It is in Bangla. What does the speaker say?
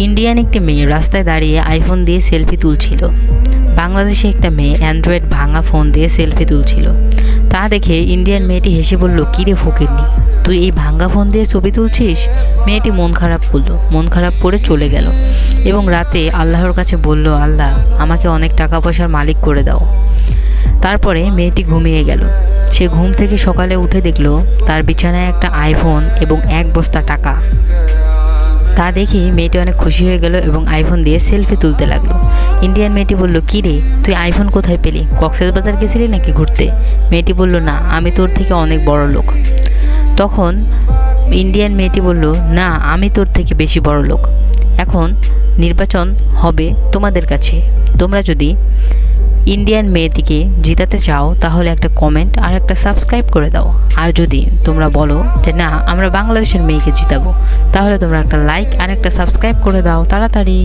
ইন্ডিয়ান একটি মেয়ে রাস্তায় দাঁড়িয়ে আইফোন দিয়ে সেলফি তুলছিল। বাংলাদেশে একটা মেয়ে অ্যান্ড্রয়েড ভাঙা ফোন দিয়ে সেলফি তুলছিল। তা দেখে ইন্ডিয়ান মেয়েটি হেসে বলল, কিরে ফকিরনি, তুই এই ভাঙা ফোন দিয়ে ছবি তুলছিস? মেয়েটি মন খারাপ করলো, মন খারাপ করে চলে গেল এবং রাতে আল্লাহর কাছে বলল, আল্লাহ আমাকে অনেক টাকা পয়সার মালিক করে দাও। তারপরে মেয়েটি ঘুমিয়ে গেল। সে ঘুম থেকে সকালে উঠে দেখল তার বিছানায় একটা আইফোন এবং 1 বস্তা টাকা। তা দেখে মেয়েটি অনেক খুশি হয়ে গেল এবং আইফোন দিয়ে সেলফি তুলতে লাগলো। ইন্ডিয়ান মেয়েটি বলল, কী রে, তুই আইফোন কোথায় পেলি? কক্সবাজার গেছিলি নাকি ঘুরতে? মেয়েটি বলল, না, আমি তোর থেকে অনেক বড় লোক। তখন ইন্ডিয়ান মেয়েটি বলল, না, আমি তোর থেকে বেশি বড় লোক। এখন নির্বাচন হবে তোমাদের কাছে। তোমরা যদি ইন্ডিয়ান মেয়েটিকে জিতাতে চাও তাহলে একটা কমেন্ট আর একটা সাবস্ক্রাইব করে দাও। আর যদি তোমরা বলো যে না, আমরা বাংলাদেশের মেয়েকে জিতাবো, তাহলে তোমরা একটা লাইক আর একটা সাবস্ক্রাইব করে দাও তাড়াতাড়ি।